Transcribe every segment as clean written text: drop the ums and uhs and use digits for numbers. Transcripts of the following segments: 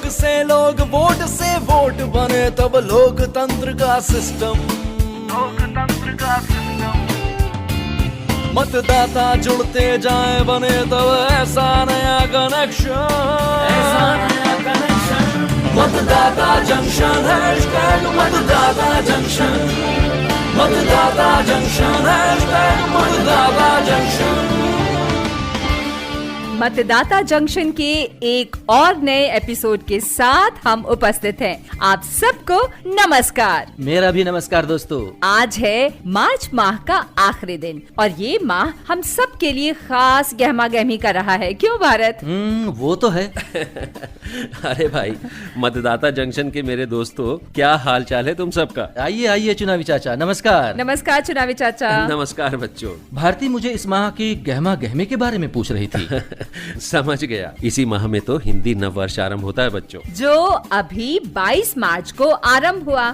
लोग से लोग, वोट से वोट बने, तब लोकतंत्र का सिस्टम। मतदाता जुड़ते जाए बने तब ऐसा नया कनेक्शन। मतदाता जंक्शन, हैशटैग मतदाता जंक्शन। मतदाता जंक्शन, हैशटैग मतदाता जंक्शन। मतदाता जंक्शन के एक और नए एपिसोड के साथ हम उपस्थित हैं। आप सबको नमस्कार। मेरा भी नमस्कार दोस्तों। आज है मार्च माह का आखिरी दिन और ये माह हम सब के लिए खास गहमा गहमी का रहा है, क्यों भारत? वो तो है। अरे भाई, मतदाता जंक्शन के मेरे दोस्तों, क्या हाल चाल है तुम सबका? आइए आइए चुनावी चाचा, नमस्कार। नमस्कार चुनावी चाचा। नमस्कार बच्चों। भारती मुझे इस माह की गहमा गहमी के बारे में पूछ रही थी। समझ गया, इसी माह में तो हिंदी नव वर्ष आरंभ होता है बच्चों, जो अभी 22 मार्च को आरंभ हुआ।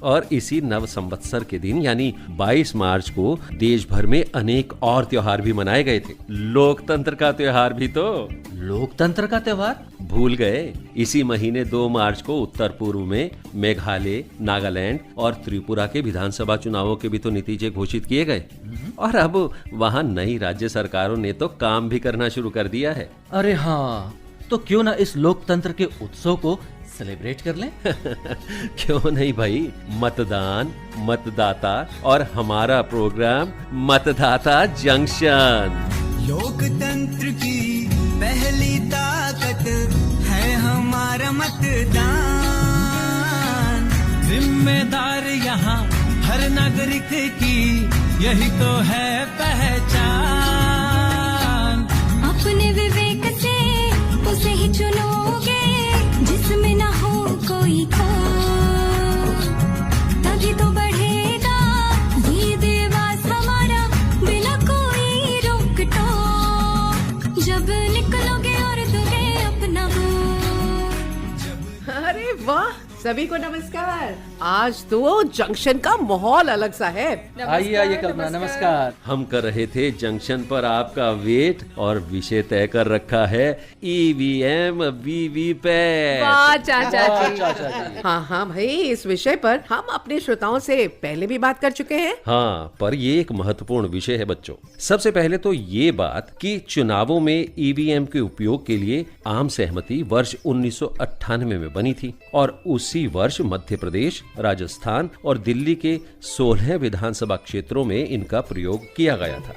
और इसी नव संवत्सर के दिन यानी 22 मार्च को देश भर में अनेक और त्योहार भी मनाए गए थे। लोकतंत्र का त्योहार भी तो। लोकतंत्र का त्योहार भूल गए? इसी महीने 2 मार्च को उत्तर पूर्व में मेघालय, नागालैंड और त्रिपुरा के विधानसभा चुनावों के भी तो नतीजे घोषित किए गए और अब वहां नई राज्य सरकारों ने तो काम भी करना शुरू कर दिया है। अरे हाँ, तो क्यों ना इस लोकतंत्र के उत्सव को सेलिब्रेट कर लें? क्यों नहीं भाई। मतदान, मतदाता और हमारा प्रोग्राम मतदाता जंक्शन। लोकतंत्र की पहली ताकत है हमारा मतदान। जिम्मेदार यहाँ हर नागरिक की यही तो है पहचान। अपने विवेक से उसे ही चुनोगे जिसमें ना हो कोई खोट, तभी तो बढ़ेगा ये देवास हमारा बिना कोई रोक टोक। जब निकलोगे और दोगे अपना वोट। अरे वाह, सभी को नमस्कार। आज तो जंक्शन का माहौल अलग सा है। आइए आइए कल्पना, नमस्कार। हम कर रहे थे जंक्शन पर आपका वेट और विषय तय कर रखा है ईवीएम वीवीपैट। वाह चाचा जी। हाँ हाँ भाई, इस विषय पर हम अपने श्रोताओं से पहले भी बात कर चुके हैं। हाँ, पर ये एक महत्वपूर्ण विषय है बच्चों। सबसे पहले तो ये बात कि चुनावों में ईवीएम के उपयोग के लिए आम सहमति वर्ष 1998 में बनी थी और उसी वर्ष मध्य प्रदेश, राजस्थान और दिल्ली के 16 विधानसभा क्षेत्रों में इनका प्रयोग किया गया था।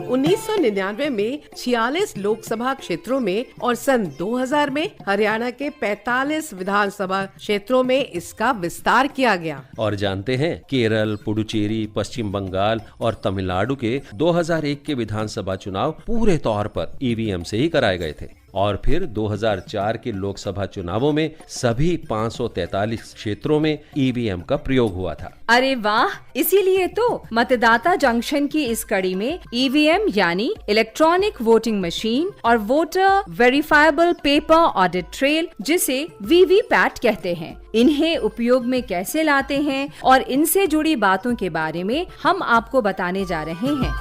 1999 में 46 लोकसभा क्षेत्रों में और सन 2000 में हरियाणा के 45 विधानसभा क्षेत्रों में इसका विस्तार किया गया। और जानते हैं, केरल, पुडुचेरी, पश्चिम बंगाल और तमिलनाडु के 2001 के विधानसभा चुनाव पूरे तौर पर ईवीएम से ही कराए गए थे और फिर 2004 के लोकसभा चुनावों में सभी 543 क्षेत्रों में ईवीएम का प्रयोग हुआ था। अरे वाह, इसीलिए तो मतदाता जंक्शन की इस कड़ी में ईवीएम यानी इलेक्ट्रॉनिक वोटिंग मशीन और voter verifiable paper audit trail, जिसे वीवीपैट कहते हैं, इन्हें उपयोग में कैसे लाते हैं और इनसे जुड़ी बातों के बारे में हम आपको बताने जा रहे हैं।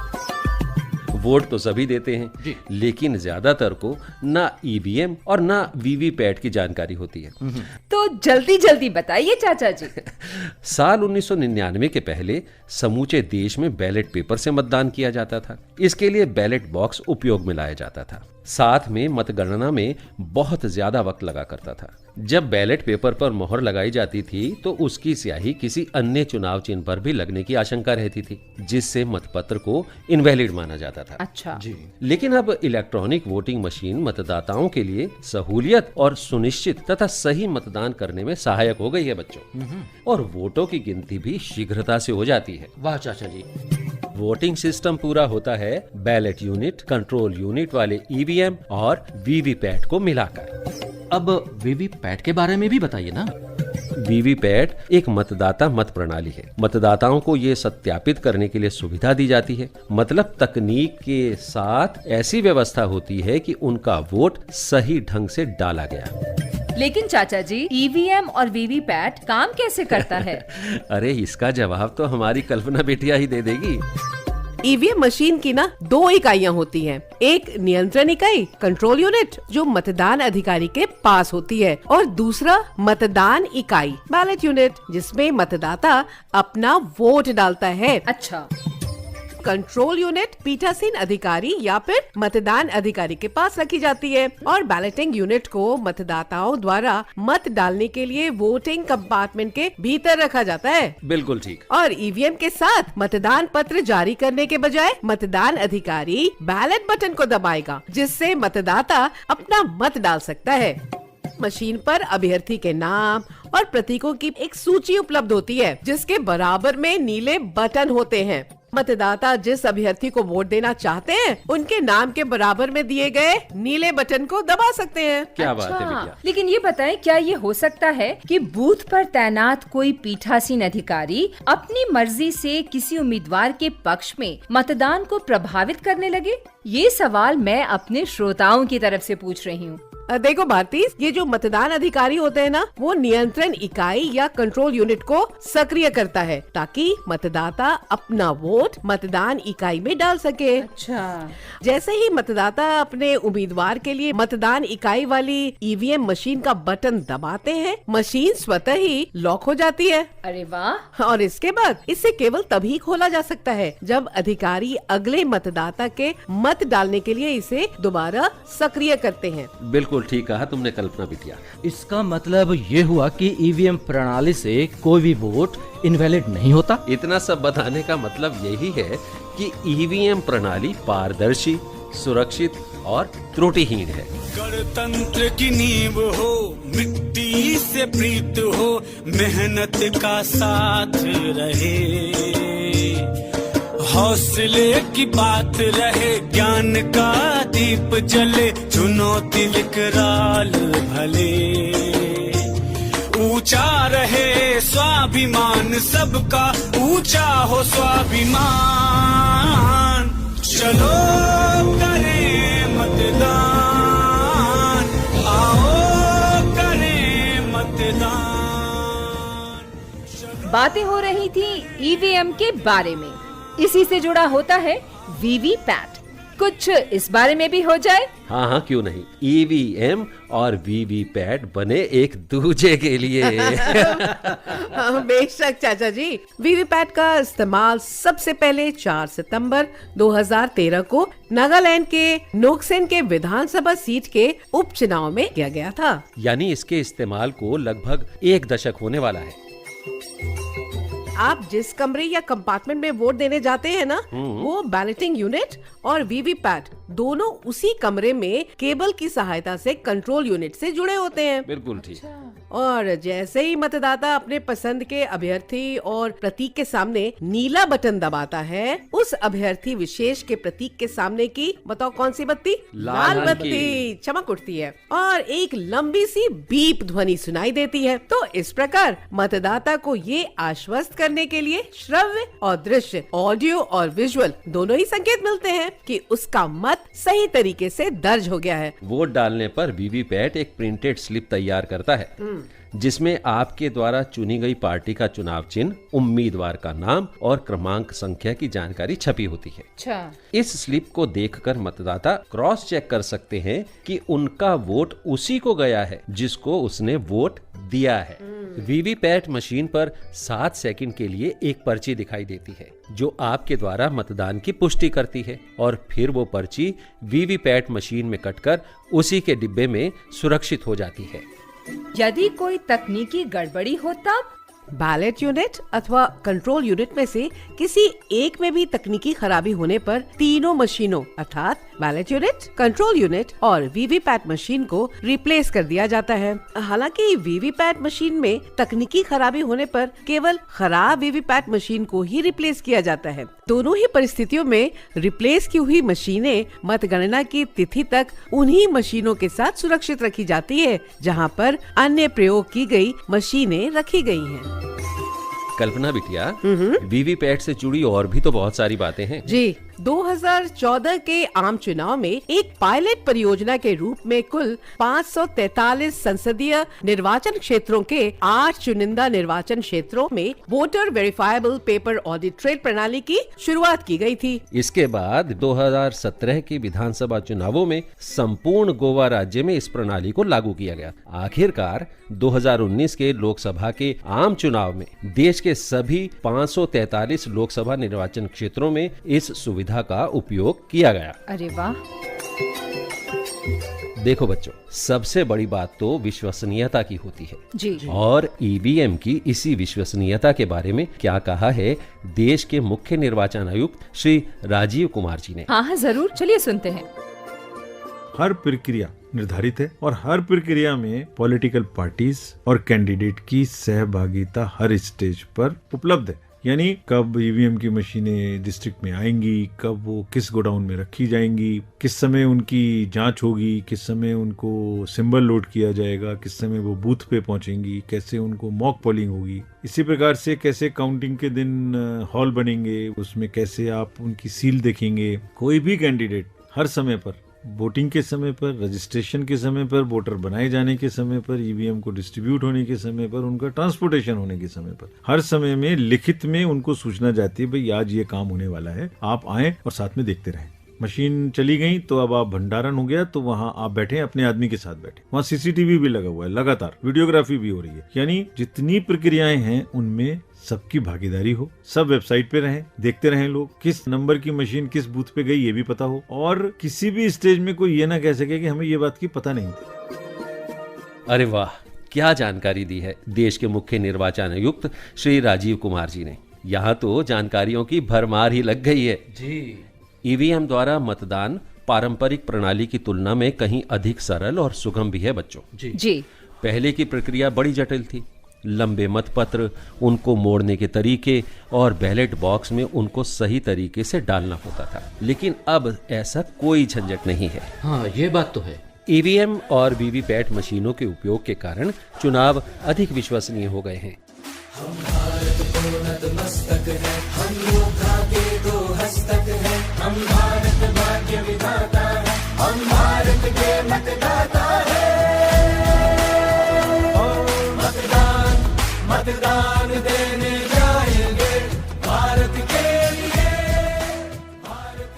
वोट तो सभी देते हैं, लेकिन ज्यादातर को ना ईवीएम और ना वीवीपैट की जानकारी होती है। तो जल्दी जल्दी बताइए चाचा जी। साल 1999 के पहले समूचे देश में बैलेट पेपर से मतदान किया जाता था। इसके लिए बैलेट बॉक्स उपयोग में लाया जाता था। साथ में मतगणना में बहुत ज्यादा वक्त लगा करता था। जब बैलेट पेपर पर मोहर लगाई जाती थी तो उसकी स्याही किसी अन्य चुनाव चिन्ह पर भी लगने की आशंका रहती थी, जिससे मतपत्र को इनवैलिड माना जाता था। अच्छा जी। लेकिन अब इलेक्ट्रॉनिक वोटिंग मशीन मतदाताओं के लिए सहूलियत और सुनिश्चित तथा सही मतदान करने में सहायक हो गई है बच्चों, और वोटों की गिनती भी शीघ्रता से हो जाती है। वाह चाचा जी। वोटिंग सिस्टम पूरा होता है बैलेट यूनिट, कंट्रोल यूनिट वाले ईवीएम और वीवीपैट को मिलाकर। अब वीवीपैट के बारे में भी बताइए ना। वीवीपैट एक मतदाता मत प्रणाली है। मतदाताओं को ये सत्यापित करने के लिए सुविधा दी जाती है, मतलब तकनीक के साथ ऐसी व्यवस्था होती है कि उनका वोट सही ढंग से डाला गया। लेकिन चाचा जी, ईवीएम और वीवीपैट काम कैसे करता है? अरे इसका जवाब तो हमारी कल्पना बेटिया ही दे देगी। ईवीएम मशीन की ना 2 इकाइयाँ होती हैं। एक नियंत्रण इकाई कंट्रोल यूनिट जो मतदान अधिकारी के पास होती है, और दूसरा मतदान इकाई बैलेट यूनिट जिसमें मतदाता अपना वोट डालता है। अच्छा, कंट्रोल यूनिट पीठासीन अधिकारी या फिर मतदान अधिकारी के पास रखी जाती है, और बैलेटिंग यूनिट को मतदाताओं द्वारा मत डालने के लिए वोटिंग कंपार्टमेंट के भीतर रखा जाता है। बिल्कुल ठीक। और ईवीएम के साथ मतदान पत्र जारी करने के बजाय मतदान अधिकारी बैलेट बटन को दबाएगा, जिससे मतदाता अपना मत डाल सकता है। मशीन पर अभ्यर्थी के नाम और प्रतीकों की एक सूची उपलब्ध होती है, जिसके बराबर में नीले बटन होते हैं। मतदाता जिस अभ्यर्थी को वोट देना चाहते हैं उनके नाम के बराबर में दिए गए नीले बटन को दबा सकते हैं। क्या बात है अच्छा, बिटिया। लेकिन ये बताएं, क्या ये हो सकता है कि बूथ पर तैनात कोई पीठासीन अधिकारी अपनी मर्जी से किसी उम्मीदवार के पक्ष में मतदान को प्रभावित करने लगे? ये सवाल मैं अपने श्रोताओं की तरफ से पूछ रही हूँ। देखो भारती, ये जो मतदान अधिकारी होते हैं ना, वो नियंत्रण इकाई या कंट्रोल यूनिट को सक्रिय करता है ताकि मतदाता अपना वोट मतदान इकाई में डाल सके। अच्छा, जैसे ही मतदाता अपने उम्मीदवार के लिए मतदान इकाई वाली ईवीएम मशीन का बटन दबाते हैं, मशीन स्वतः ही लॉक हो जाती है। अरे वाह। और इसके बाद इसे केवल तभी खोला जा सकता है जब अधिकारी अगले मतदाता के मत डालने के लिए इसे दोबारा सक्रिय करते हैं। बिल्कुल ठीक कहा तुमने कल्पना बिटिया। इसका मतलब ये हुआ कि ईवीएम प्रणाली से कोई भी वोट इनवैलिड नहीं होता। इतना सब बताने का मतलब यही है कि ईवीएम प्रणाली पारदर्शी, सुरक्षित और त्रुटिहीन है। गणतंत्र की नींव हो, मिट्टी से प्रीत हो, मेहनत का साथ रहे, हौसले की बात रहे, ज्ञान का दीप जले, चुनौती विकराल भले, ऊंचा रहे स्वाभिमान सबका, ऊंचा हो स्वाभिमान। चलो करें मतदान, आओ करें मतदान। बातें हो रही थी ईवीएम के बारे में, इसी से जुड़ा होता है वीवीपैट। कुछ इस बारे में भी हो जाए? हाँ हाँ, क्यों नहीं। ईवीएम और वीवीपैट बने एक दूजे के लिए। बेशक चाचा जी। वीवीपैट का इस्तेमाल सबसे पहले 4 सितंबर 2013 को नागालैंड के नोकसेन के विधानसभा सीट के उपचुनाव में किया गया था। यानी इसके इस्तेमाल को लगभग 1 दशक होने वाला है। आप जिस कमरे या कंपार्टमेंट में वोट देने जाते हैं ना, वो बैलेटिंग यूनिट और वीवीपैट दोनों उसी कमरे में केबल की सहायता से कंट्रोल यूनिट से जुड़े होते हैं। बिल्कुल ठीक। और जैसे ही मतदाता अपने पसंद के अभ्यर्थी और प्रतीक के सामने नीला बटन दबाता है, उस अभ्यर्थी विशेष के प्रतीक के सामने की, बताओ कौन सी बत्ती? लाल बत्ती चमक उठती है और एक लंबी सी बीप ध्वनि सुनाई देती है। तो इस प्रकार मतदाता को ये आश्वस्त करने के लिए श्रव्य और दृश्य, ऑडियो और विजुअल दोनों ही संकेत मिलते हैं कि उसका मत सही तरीके से दर्ज हो गया है। वोट डालने पर वीवीपैट एक प्रिंटेड स्लिप तैयार करता है, जिसमें आपके द्वारा चुनी गई पार्टी का चुनाव चिन्ह, उम्मीदवार का नाम और क्रमांक संख्या की जानकारी छपी होती है। अच्छा, इस स्लिप को देखकर मतदाता क्रॉस चेक कर सकते हैं कि उनका वोट उसी को गया है जिसको उसने वोट दिया है। वीवीपैट मशीन पर 7 सेकंड के लिए एक पर्ची दिखाई देती है जो आपके द्वारा मतदान की पुष्टि करती है, और फिर वो पर्ची वीवीपैट मशीन में कटकर उसी के डिब्बे में सुरक्षित हो जाती है। यदि कोई तकनीकी गड़बड़ी हो तब? बैलेट यूनिट अथवा कंट्रोल यूनिट में से किसी एक में भी तकनीकी खराबी होने पर तीनों मशीनों अर्थात बैलेट यूनिट, कंट्रोल यूनिट और वीवीपैट मशीन को रिप्लेस कर दिया जाता है। हालांकि वीवीपैट मशीन में तकनीकी खराबी होने पर केवल खराब वीवीपैट मशीन को ही रिप्लेस किया जाता है। दोनों ही परिस्थितियों में रिप्लेस की हुई मशीनें मतगणना की तिथि तक उन्हीं मशीनों के साथ सुरक्षित रखी जाती है जहां पर अन्य प्रयोग की गई मशीनें रखी गई हैं। कल्पना बिटिया, वीवीपैट से जुड़ी और भी तो बहुत सारी बातें हैं। जी, 2014 के आम चुनाव में एक पायलट परियोजना के रूप में कुल 543 संसदीय निर्वाचन क्षेत्रों के 8 चुनिंदा निर्वाचन क्षेत्रों में voter verifiable paper audit trail प्रणाली की शुरुआत की गई थी। इसके बाद 2017 के विधानसभा चुनावों में संपूर्ण गोवा राज्य में इस प्रणाली को लागू किया गया। आखिरकार 2019 के लोकसभा के आम चुनाव में देश के सभी 543 लोकसभा निर्वाचन क्षेत्रों में इस सुविधा का उपयोग किया गया। अरे वाह। देखो बच्चों, सबसे बड़ी बात तो विश्वसनीयता की होती है जी। और ईवीएम की इसी विश्वसनीयता के बारे में क्या कहा है देश के मुख्य निर्वाचन आयुक्त श्री राजीव कुमार जी ने। हाँ जरूर, चलिए सुनते हैं। हर प्रक्रिया निर्धारित है और हर प्रक्रिया में पॉलिटिकल पार्टीज और कैंडिडेट की सहभागिता हर स्टेज पर उपलब्ध है। यानी कब ईवीएम की मशीनें डिस्ट्रिक्ट में आएंगी, कब वो किस गोडाउन में रखी जाएंगी, किस समय उनकी जांच होगी, किस समय उनको सिंबल लोड किया जाएगा, किस समय वो बूथ पे पहुंचेंगी, कैसे उनको मॉक पोलिंग होगी, इसी प्रकार से कैसे काउंटिंग के दिन हॉल बनेंगे, उसमें कैसे आप उनकी सील देखेंगे। कोई भी कैंडिडेट हर समय पर, वोटिंग के समय पर, रजिस्ट्रेशन के समय पर, वोटर बनाए जाने के समय पर, ईवीएम को डिस्ट्रीब्यूट होने के समय पर, उनका ट्रांसपोर्टेशन होने के समय पर, हर समय में लिखित में उनको सूचना जाती है, भाई आज ये काम होने वाला है, आप आए और साथ में देखते रहें। मशीन चली गई तो अब आप भंडारण हो गया तो वहां आप बैठे अपने आदमी के साथ बैठे। वहां सीसीटीवी भी लगा हुआ है, लगातार वीडियोग्राफी भी हो रही है। यानी जितनी प्रक्रियाएं हैं उनमें सबकी भागीदारी हो, सब वेबसाइट पे रहें, देखते रहें, लोग किस नंबर की मशीन किस बूथ पे गई ये भी पता हो, और किसी भी स्टेज में कोई ये ना कह सके कि हमें ये बात की पता नहीं थी। अरे वाह, क्या जानकारी दी है देश के मुख्य निर्वाचन आयुक्त श्री राजीव कुमार जी ने। यहाँ तो जानकारियों की भरमार ही लग गई है जी। ईवीएम द्वारा मतदान पारंपरिक प्रणाली की तुलना में कहीं अधिक सरल और सुगम भी है बच्चों। जी। पहले की प्रक्रिया बड़ी जटिल थी। लंबे मतपत्र, उनको मोड़ने के तरीके और बैलेट बॉक्स में उनको सही तरीके से डालना होता था। लेकिन अब ऐसा कोई झंझट नहीं है। हाँ, ये बात तो है। ईवीएम और वीवीपैट मशीनों के उपयोग के कारण चुनाव अधिक विश्वसनीय हो गए हैं। मतदान देने जाएंगे भारत के लिए।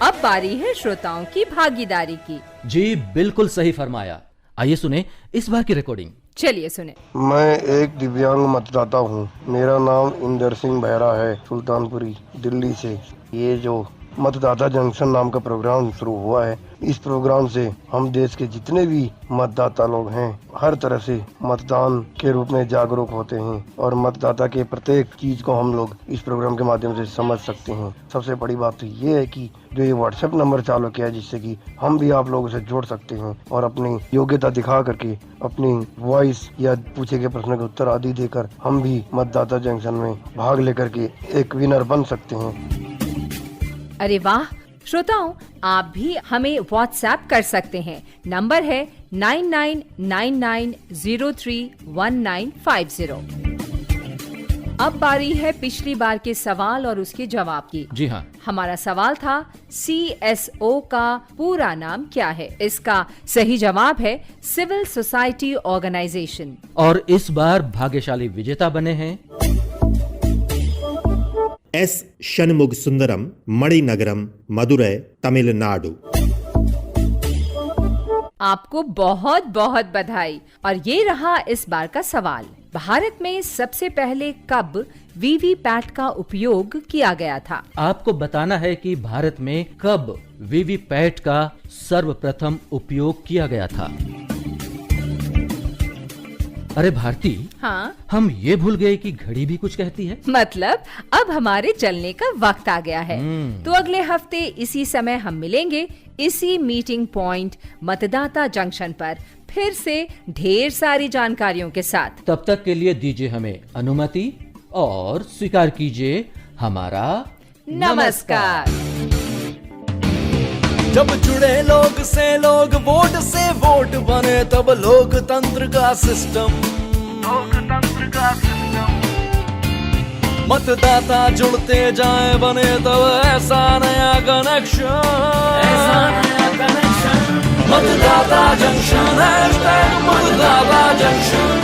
अब बारी है श्रोताओं की भागीदारी की। जी बिल्कुल सही फरमाया। आइए सुने इस बार की रिकॉर्डिंग। चलिए सुने। मैं एक दिव्यांग मतदाता हूँ। मेरा नाम इंदर सिंह बेहरा है, सुल्तानपुरी दिल्ली से। ये जो मतदाता जंक्शन नाम का प्रोग्राम शुरू हुआ है, इस प्रोग्राम से हम देश के जितने भी मतदाता लोग हैं हर तरह से मतदान के रूप में जागरूक होते हैं और मतदाता के प्रत्येक चीज को हम लोग इस प्रोग्राम के माध्यम से समझ सकते हैं। सबसे बड़ी बात तो ये है कि जो ये व्हाट्सएप नंबर चालू किया है, जिससे कि हम भी आप लोगों से जुड़ सकते हैं और अपनी योग्यता दिखा करके अपनी वॉइस या पूछे गए प्रश्न के उत्तर आदि देकर हम भी मतदाता जंक्शन में भाग लेकर के एक विनर बन सकते हैं। अरे वाह श्रोताओं, आप भी हमें व्हाट्सएप कर सकते हैं। नंबर है 9999031950। अब बारी है पिछली बार के सवाल और उसके जवाब की। जी हाँ। हमारा सवाल था CSO का पूरा नाम क्या है? इसका सही जवाब है सिविल सोसाइटी ऑर्गेनाइजेशन। और इस बार भाग्यशाली विजेता बने हैं एस शनमुग सुंदरम, मणिनगरम, मदुरै, तमिलनाडु। आपको बहुत बहुत बधाई। और ये रहा इस बार का सवाल। भारत में सबसे पहले कब वीवीपैट का उपयोग किया गया था? आपको बताना है कि भारत में कब वीवीपैट का सर्वप्रथम उपयोग किया गया था। अरे भारती, हाँ? हम ये भूल गए कि घड़ी भी कुछ कहती है। मतलब अब हमारे चलने का वक्त आ गया है। तो अगले हफ्ते इसी समय हम मिलेंगे इसी मीटिंग पॉइंट मतदाता जंक्शन पर, फिर से ढेर सारी जानकारियों के साथ। तब तक के लिए दीजिए हमें अनुमति और स्वीकार कीजिए हमारा नमस्कार। जब जुड़े लोग से लोग, वोट से वोट बने, तब लोकतंत्र का सिस्टम मतदाता जुड़ते जाए बने तब ऐसा नया कनेक्शन, मतदाता जंक्शन, मतदाता जंक्शन।